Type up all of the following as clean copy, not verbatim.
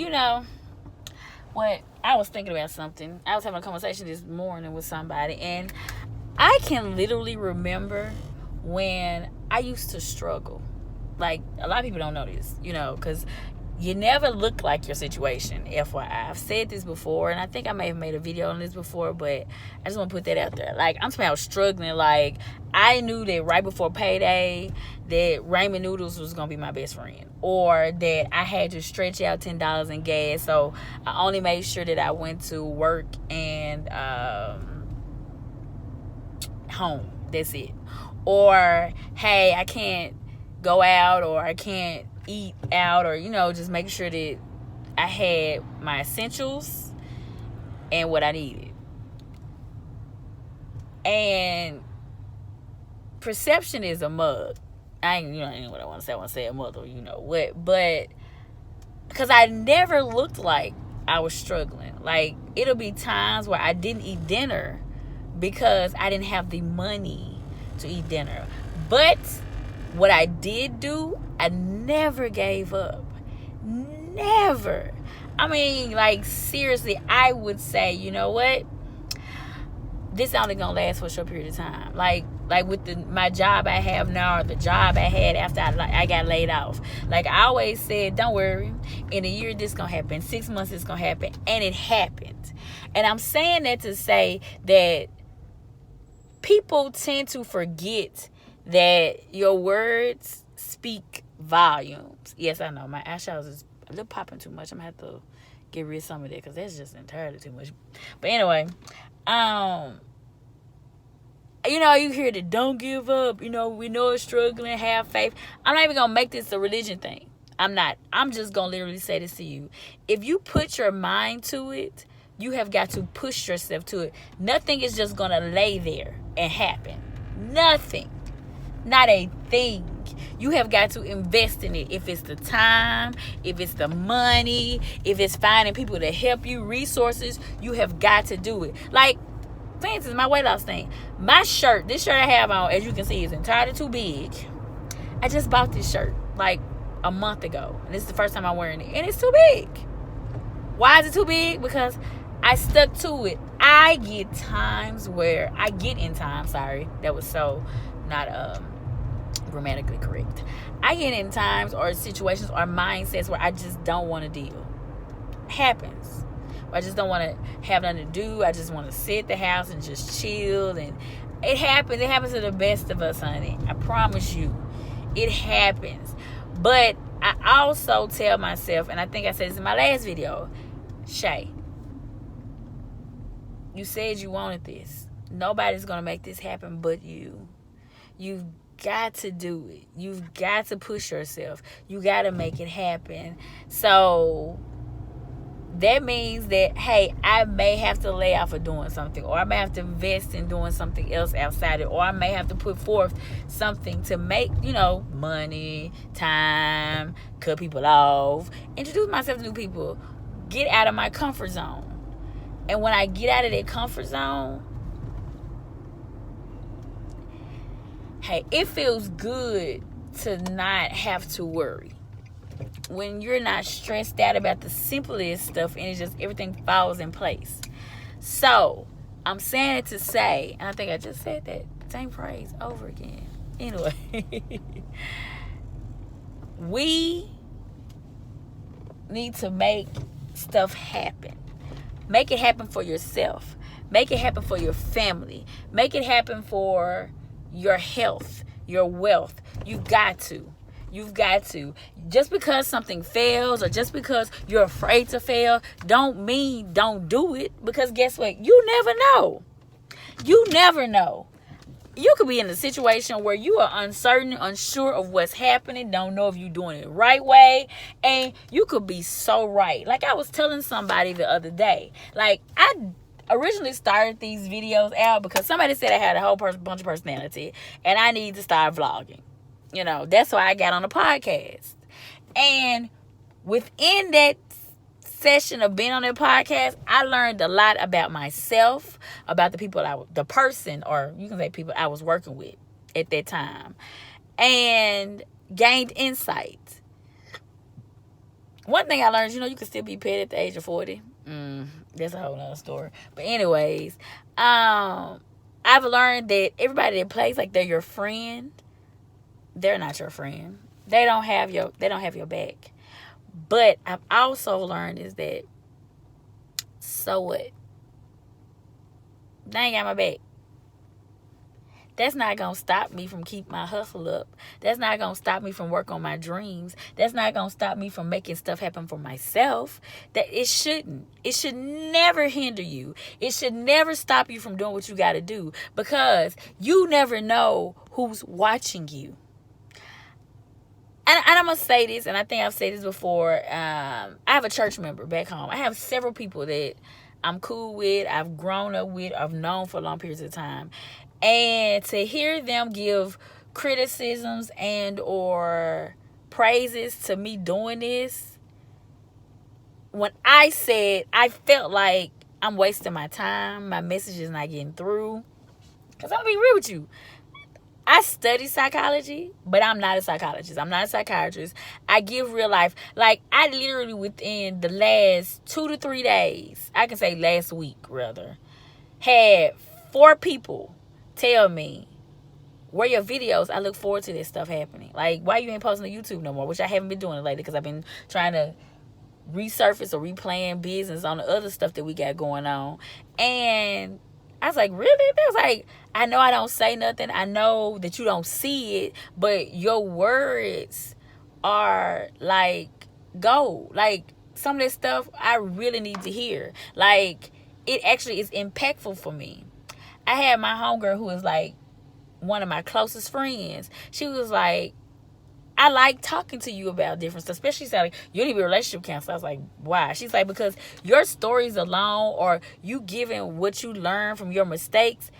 you know what? I was thinking about something. I was having a conversation this morning with somebody, and I can literally remember when I used to struggle. Like, a lot of people don't know this, because you never look like your situation, FYI. I've said this before, and I think I may have made a video on this before, but I just want to put that out there. Like, I'm talking about struggling. Like, I knew that right before payday that ramen noodles was going to be my best friend, or that I had to stretch out $10 in gas, so I only made sure that I went to work and home. That's it. Or, hey, I can't go out, or I can't eat out, or just make sure that I had my essentials and what I needed. And perception is a mug. I ain't what I want to say. I want to say a mug, or what, but because I never looked like I was struggling. Like, it'll be times where I didn't eat dinner because I didn't have the money to eat dinner. But what I did do, I never gave up. Never. I mean, like, seriously, I would say, you know what? This only gonna last for a short period of time. Like with my job I have now, or the job I had after I got laid off. Like, I always said, don't worry, in a year this gonna happen, 6 months this gonna happen, and it happened. And I'm saying that to say that people tend to forget that your words speak volumes. Yes, I know my eyeshadows is a little popping too much. I'm gonna have to get rid of some of that because that's just entirely too much. But anyway, you hear the don't give up, we know it's struggling, have faith. I'm not even gonna make this a religion thing. I'm not. I'm just gonna literally say this to you. If you put your mind to it, you have got to push yourself to it. Nothing is just gonna lay there and happen. Nothing. Not a thing. You have got to invest in it. If it's the time, if it's the money, if it's finding people to help you, resources, you have got to do it. Like, for instance, my weight loss thing. My shirt, this shirt I have on, as you can see, is entirely too big. I just bought this shirt like a month ago. And this is the first time I'm wearing it. And it's too big. Why is it too big? Because I stuck to it. I get in times, sorry, that was so not grammatically correct. I get in times or situations or mindsets where I just don't want to deal. Happens. I just don't want to have nothing to do. I just want to sit at the house and just chill. And it happens. It happens to the best of us, honey. I promise you. It happens. But I also tell myself, and I think I said this in my last video, Shay, you said you wanted this. Nobody's going to make this happen but you. You've got to do it. You've got to push yourself. You got to make it happen. So that means that, hey, I may have to lay off of doing something, or I may have to invest in doing something else outside it, or I may have to put forth something to make, money, time, cut people off, introduce myself to new people, get out of my comfort zone. And when I get out of that comfort zone, hey, it feels good to not have to worry. When you're not stressed out about the simplest stuff, and it's just everything falls in place. So, I'm saying it to say, and I think I just said that same phrase over again. Anyway, we need to make stuff happen. Make it happen for yourself. Make it happen for your family. Make it happen for your health, your wealth. You've got to. Just because something fails, or just because you're afraid to fail, don't mean don't do it. Because guess what? You never know. You could be in a situation where you are uncertain, unsure of what's happening, don't know if you're doing it the right way, and you could be so right. Like I was telling somebody the other day, like I originally started these videos out because somebody said I had a whole bunch of personality and I need to start vlogging. That's why I got on the podcast. And within that session of being on that podcast, I learned a lot about myself, about the person, or you can say people I was working with at that time, and gained insight. One thing I learned, you can still be petty at the age of 40. That's a whole nother story. But anyways, I've learned that everybody that plays like they're your friend, they're not your friend. They don't have your back. But I've also learned is that, so what? They ain't got my back. That's not going to stop me from keep my hustle up. That's not going to stop me from work on my dreams. That's not going to stop me from making stuff happen for myself. That it shouldn't. It should never hinder you. It should never stop you from doing what you got to do, because you never know who's watching you. And I'm going to say this, and I think I've said this before. I have a church member back home. I have several people that I'm cool with, I've grown up with, I've known for long periods of time. And to hear them give criticisms and or praises to me doing this, when I said I felt like I'm wasting my time, my message is not getting through. Because I'm going to be real with you. I study psychology, but I'm not a psychologist. I'm not a psychiatrist. I give real life. Like, I literally within the last 2 to 3 days, I can say last week rather, had 4 people tell me, where your videos? I look forward to this stuff happening. Like, why you ain't posting on YouTube no more? Which I haven't been doing it lately because I've been trying to resurface or replan business on the other stuff that we got going on. And I was like, really? They was like, I know I don't say nothing. I know that you don't see it, but your words are like gold. Like, some of this stuff I really need to hear. Like, it actually is impactful for me. I had my homegirl who is like one of my closest friends. She was like, I like talking to you about different stuff, especially like, you need to be a relationship counselor. I was like, why? She's like, because your stories alone, or you giving what you learn from your mistakes,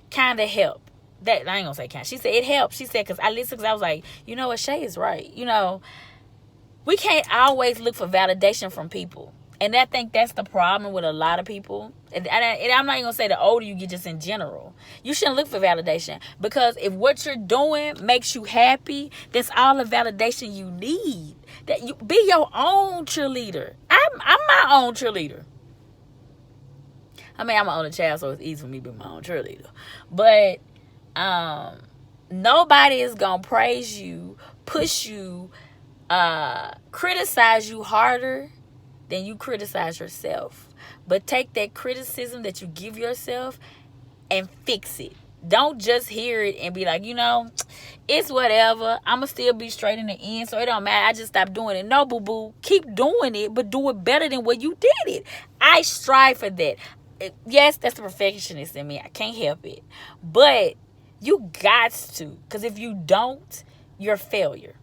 kind of help. That I ain't gonna say kind. She said it helps. She said, because I listened, because I was like, you know what, Shay is right. We can't always look for validation from people. And I think that's the problem with a lot of people. And I'm not even going to say the older you get, just in general. You shouldn't look for validation. Because if what you're doing makes you happy, that's all the validation you need. That you be your own cheerleader. I'm my own cheerleader. I mean, I'm an only child, so it's easy for me to be my own cheerleader. But nobody is going to praise you, push you, criticize you harder than you criticize yourself. But take that criticism that you give yourself and fix it. Don't just hear it and be like, it's whatever. I'ma still be straight in the end, so it don't matter. I just stopped doing it. No, boo-boo. Keep doing it, but do it better than what you did it. I strive for that. Yes, that's the perfectionist in me. I can't help it. But you got to. Because if you don't, you're a failure.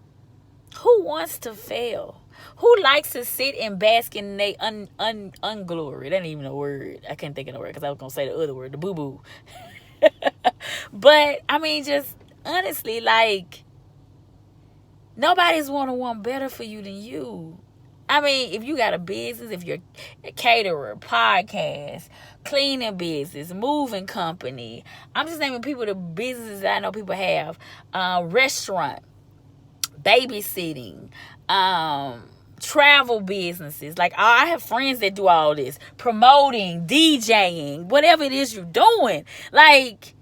Who wants to fail? Who likes to sit and bask in their unglory? That ain't even a word. I can't think of the word because I was going to say the other word, the boo-boo. But, I mean, just honestly, like, nobody's want better for you than you. I mean, if you got a business, if you're a caterer, podcast, cleaning business, moving company, I'm just naming people the businesses that I know people have, restaurant, babysitting, travel businesses. Like, I have friends that do all this, promoting, DJing, whatever it is you're doing. Like,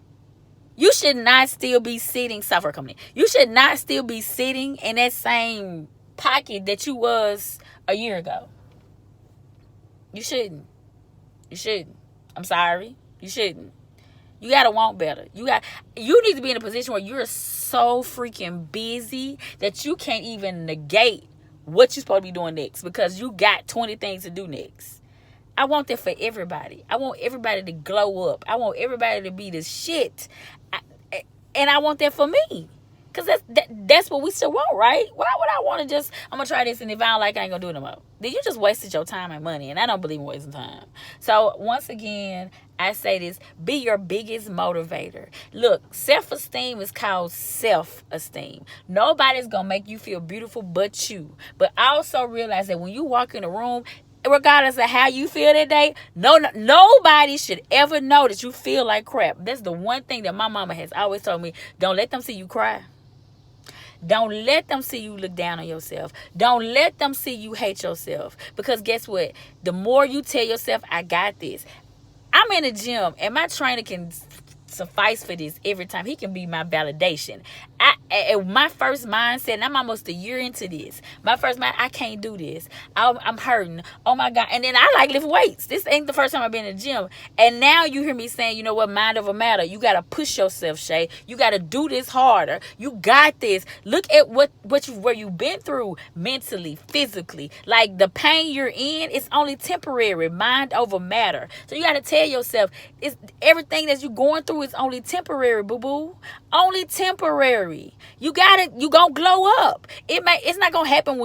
you should not still be sitting, software company, you should not still be sitting in that same pocket that you was a year ago. You shouldn't. I'm sorry. You shouldn't. You gotta want better. You need to be in a position where you're so freaking busy that you can't even negate what you're supposed to be doing next, because you got 20 things to do next. I want that for everybody. I want everybody to glow up. I want everybody to be the shit. And I want that for me. Because that's what we still want, right? Why would I want to just, I'm going to try this, and if I don't like it, I ain't going to do it no more. Then you just wasted your time and money, and I don't believe in wasting time. So, once again, I say this, be your biggest motivator. Look, self-esteem is called self-esteem. Nobody's going to make you feel beautiful but you. But also realize that when you walk in a room, regardless of how you feel that day, nobody should ever know that you feel like crap. That's the one thing that my mama has always told me. Don't let them see you cry. Don't let them see you look down on yourself. Don't let them see you hate yourself. Because guess what? The more you tell yourself, I got this. I'm in a gym and my trainer can suffice for this every time. He can be my validation. My first mindset, and I'm almost a year into this. My first mind, I can't do this. I'm hurting. Oh my God. And then I like lift weights. This ain't the first time I've been in the gym. And now you hear me saying, you know what, mind over matter. You got to push yourself, Shay. You got to do this harder. You got this. Look at where you've been through mentally, physically. Like the pain you're in, it's only temporary. Mind over matter. So you got to tell yourself, it's everything that you're going through is only temporary, boo-boo. Only temporary. You got it. You gonna glow up. It's not gonna happen when